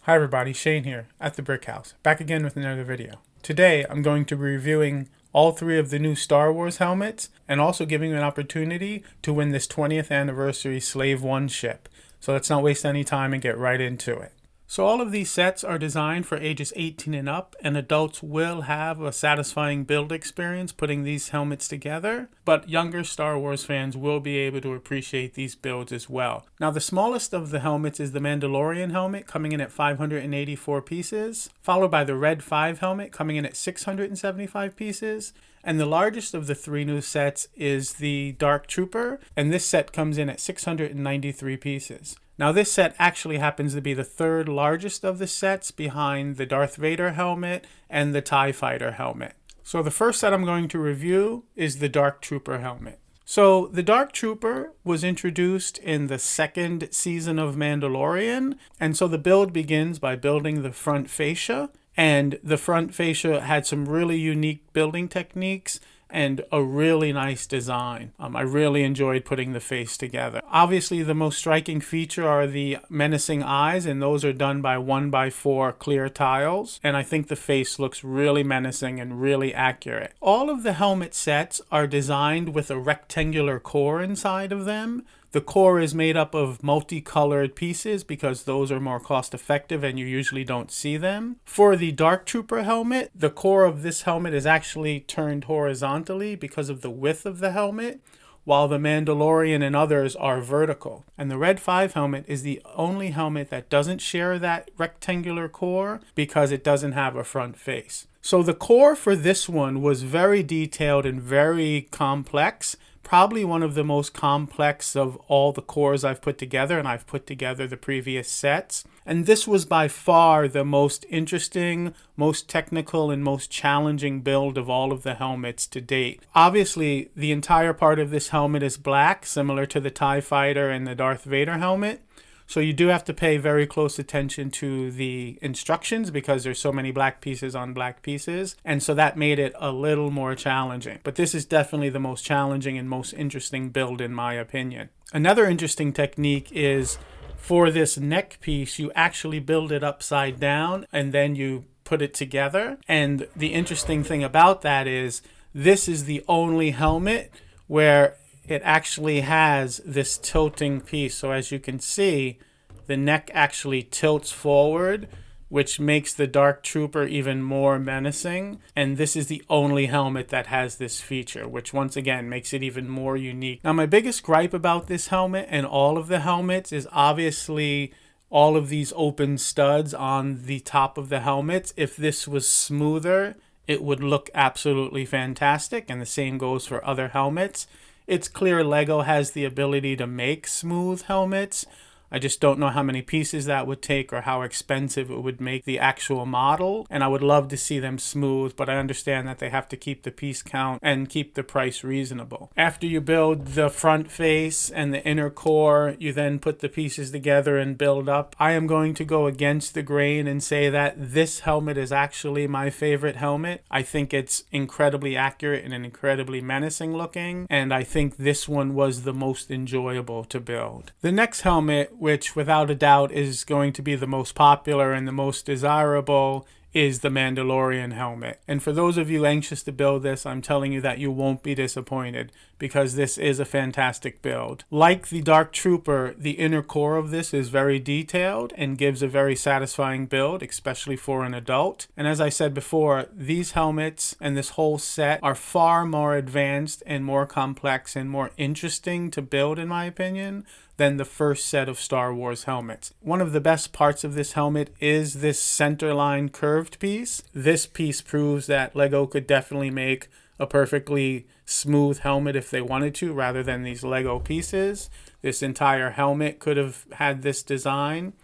Hi everybody, Shane here at the Brick House, back again with another video. Today I'm going to be reviewing all three of the new Star Wars helmets and also giving you an opportunity to win this 20th anniversary Slave One ship. So let's not waste any time and get right into it. So all of these sets are designed for ages 18 and up, and adults will have a satisfying build experience putting these helmets together, but younger Star Wars fans will be able to appreciate these builds as well. Now the smallest of the helmets is the Mandalorian helmet, coming in at 584 pieces, followed by the Red 5 helmet coming in at 675 pieces, and the largest of the three new sets is the Dark Trooper, and this set comes in at 693 pieces. Now this set actually happens to be the third largest of the sets behind the Darth Vader helmet and the TIE Fighter helmet. So the first set I'm going to review is the Dark Trooper helmet. So the Dark Trooper was introduced in the second season of Mandalorian, and so the build begins by building the front fascia, and the front fascia had some really unique building techniques and a really nice design. I really enjoyed putting the face together. Obviously, the most striking feature are the menacing eyes, and those are done by 1x4 clear tiles, and I think the face looks really menacing and really accurate. All of the helmet sets are designed with a rectangular core inside of them. The core is made up of multicolored pieces because those are more cost effective and you usually don't see them. For the Dark Trooper helmet, the core of this helmet is actually turned horizontally because of the width of the helmet, while the Mandalorian and others are vertical. And the Red 5 helmet is the only helmet that doesn't share that rectangular core because it doesn't have a front face. So the core for this one was very detailed and very complex. Probably one of the most complex of all the cores I've put together, and I've put together the previous sets. And this was by far the most interesting, most technical, and most challenging build of all of the helmets to date. Obviously, the entire part of this helmet is black, similar to the TIE Fighter and the Darth Vader helmet. So you do have to pay very close attention to the instructions because there's so many black pieces on black pieces. And so that made it a little more challenging. But this is definitely the most challenging and most interesting build in my opinion. Another interesting technique is for this neck piece, you actually build it upside down and then you put it together. And the interesting thing about that is this is the only helmet where it actually has this tilting piece. So as you can see, the neck actually tilts forward, which makes the Dark Trooper even more menacing. And this is the only helmet that has this feature, which once again makes it even more unique. Now, my biggest gripe about this helmet and all of the helmets is obviously all of these open studs on the top of the helmets. If this was smoother, it would look absolutely fantastic. And the same goes for other helmets. It's clear LEGO has the ability to make smooth helmets. I just don't know how many pieces that would take or how expensive it would make the actual model. And I would love to see them smooth, but I understand that they have to keep the piece count and keep the price reasonable. After you build the front face and the inner core, you then put the pieces together and build up. I am going to go against the grain and say that this helmet is actually my favorite helmet. I think it's incredibly accurate and incredibly menacing looking, and I think this one was the most enjoyable to build. The next helmet, which without a doubt is going to be the most popular and the most desirable, is the Mandalorian helmet. And for those of you anxious to build this, I'm telling you that you won't be disappointed because this is a fantastic build. Like the Dark Trooper, the inner core of this is very detailed and gives a very satisfying build, especially for an adult. And as I said before, these helmets and this whole set are far more advanced and more complex and more interesting to build, in my opinion, than the first set of Star Wars helmets. One of the best parts of this helmet is this centerline curved piece. This piece proves that LEGO could definitely make a perfectly smooth helmet if they wanted to, rather than these LEGO pieces. This entire helmet could have had this design.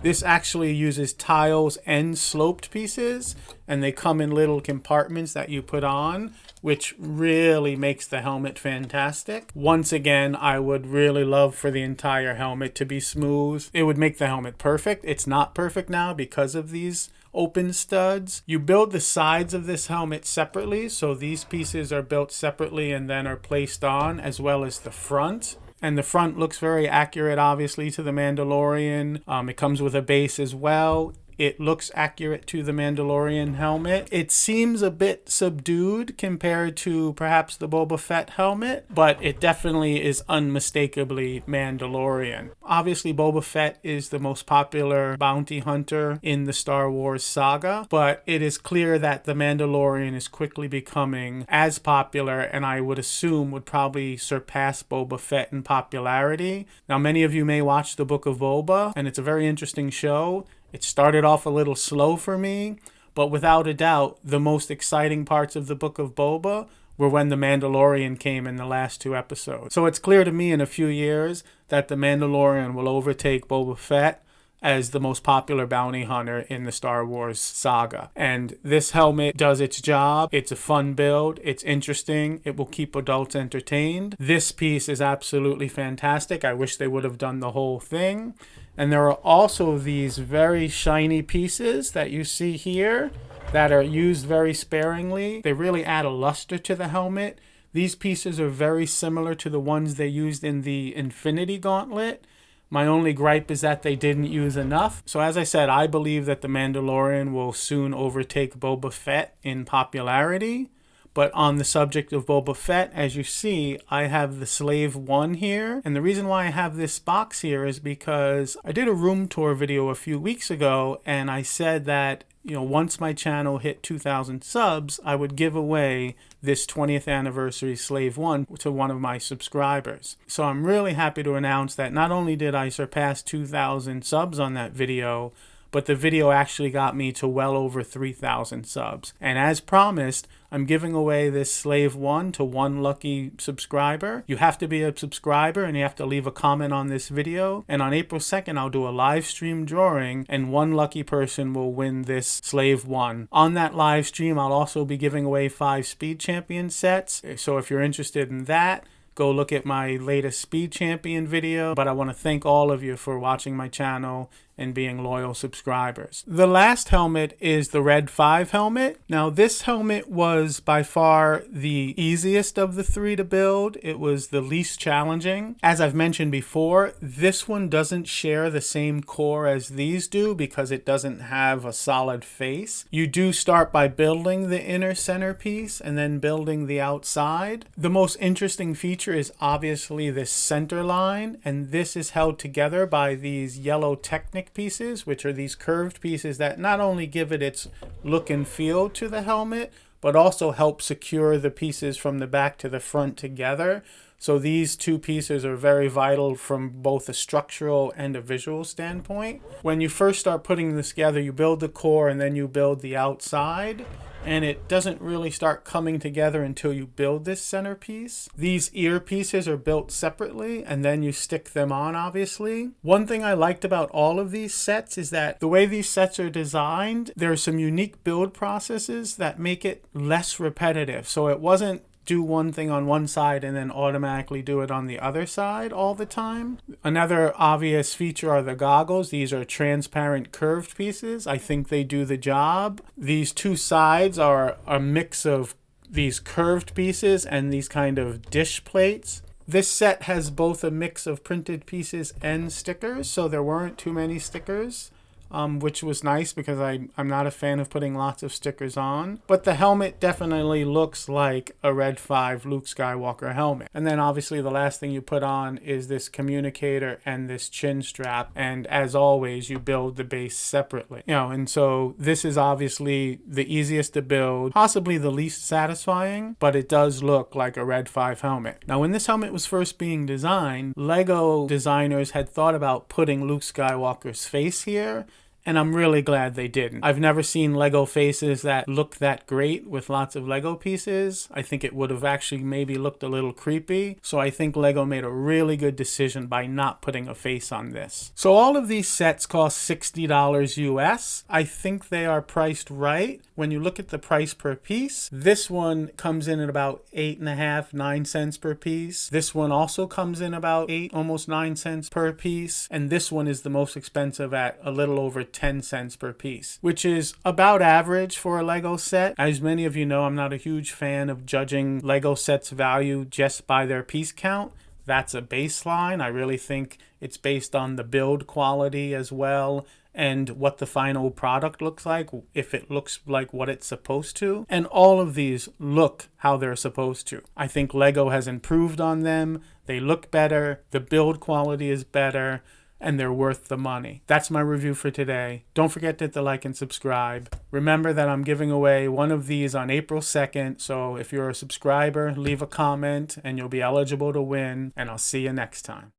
This actually uses tiles and sloped pieces, and they come in little compartments that you put on, which really makes the helmet fantastic. Once again, I would really love for the entire helmet to be smooth. It would make the helmet perfect. It's not perfect now because of these open studs. You build the sides of this helmet separately, so these pieces are built separately and then are placed on, as well as the front. And the front looks very accurate, obviously, to the Mandalorian. It comes with a base as well. it looks accurate to the Mandalorian helmet. It seems a bit subdued compared to perhaps the Boba Fett helmet, but it definitely is unmistakably Mandalorian. Obviously, Boba Fett is the most popular bounty hunter in the Star Wars saga, but it is clear that the Mandalorian is quickly becoming as popular, and I would assume would probably surpass Boba Fett in popularity. Now, many of you may watch the Book of Boba, and it's a very interesting show. It started off a little slow for me, but without a doubt, the most exciting parts of the Book of Boba were when the Mandalorian came in the last 2 episodes. So it's clear to me in a few years that the Mandalorian will overtake Boba Fett as the most popular bounty hunter in the Star Wars saga. And this helmet does its job. It's a fun build. It's interesting. It will keep adults entertained. This piece is absolutely fantastic. I wish they would have done the whole thing. And there are also these very shiny pieces that you see here that are used very sparingly. They really add a luster to the helmet. These pieces are very similar to the ones they used in the Infinity Gauntlet. My only gripe is that they didn't use enough. So as I said, I believe that the Mandalorian will soon overtake Boba Fett in popularity. But on the subject of Boba Fett, as you see, I have the Slave 1 here. And the reason why I have this box here is because I did a room tour video a few weeks ago, and I said that, once my channel hit 2,000 subs, I would give away this 20th anniversary Slave 1 to one of my subscribers. So I'm really happy to announce that not only did I surpass 2,000 subs on that video, but the video actually got me to well over 3,000 subs. And as promised, I'm giving away this Slave 1 to one lucky subscriber. You have to be a subscriber and you have to leave a comment on this video. And on April 2nd, I'll do a live stream drawing and one lucky person will win this Slave 1. On that live stream, I'll also be giving away 5 Speed Champion sets. So if you're interested in that, go look at my latest Speed Champion video. But I want to thank all of you for watching my channel and being loyal subscribers. The last helmet is the Red 5 helmet. Now this helmet was by far the easiest of the 3 to build. It was the least challenging. As I've mentioned before, this one doesn't share the same core as these do because it doesn't have a solid face. You do start by building the inner centerpiece and then building the outside. The most interesting feature is obviously this center line, and this is held together by these yellow Technic pieces, which are these curved pieces that not only give it its look and feel to the helmet, but also help secure the pieces from the back to the front together. So these 2 pieces are very vital from both a structural and a visual standpoint. When you first start putting this together, you build the core and then you build the outside. And it doesn't really start coming together until you build this centerpiece. These ear pieces are built separately and then you stick them on, obviously. One thing I liked about all of these sets is that the way these sets are designed, there are some unique build processes that make it less repetitive. So it wasn't do one thing on one side and then automatically do it on the other side all the time. Another obvious feature are the goggles. These are transparent curved pieces. I think they do the job. These 2 sides are a mix of these curved pieces and these kind of dish plates. This set has both a mix of printed pieces and stickers, so there weren't too many stickers. Which was nice because I'm not a fan of putting lots of stickers on. But the helmet definitely looks like a Red 5 Luke Skywalker helmet. And then obviously the last thing you put on is this communicator and this chin strap. And as always, you build the base separately. And so this is obviously the easiest to build, possibly the least satisfying, but it does look like a Red 5 helmet. Now when this helmet was first being designed, Lego designers had thought about putting Luke Skywalker's face here. And I'm really glad they didn't. I've never seen Lego faces that look that great with lots of Lego pieces. I think it would have actually maybe looked a little creepy. So I think Lego made a really good decision by not putting a face on this. So all of these sets cost $60 US. I think they are priced right. When you look at the price per piece, this one comes in at about 8.5, 9 cents per piece. This one also comes in about 8, almost 9 cents per piece. And this one is the most expensive at a little over 10 cents per piece, which is about average for a Lego set. As many of you know, I'm not a huge fan of judging Lego sets' value just by their piece count. that's a baseline. I really think it's based on the build quality as well and what the final product looks like, if it looks like what it's supposed to. And all of these look how they're supposed to. I think Lego has improved on them. They look better, the build quality is better, and they're worth the money. That's my review for today. Don't forget to hit the like and subscribe. Remember that I'm giving away one of these on April 2nd, so if you're a subscriber, leave a comment and you'll be eligible to win, and I'll see you next time.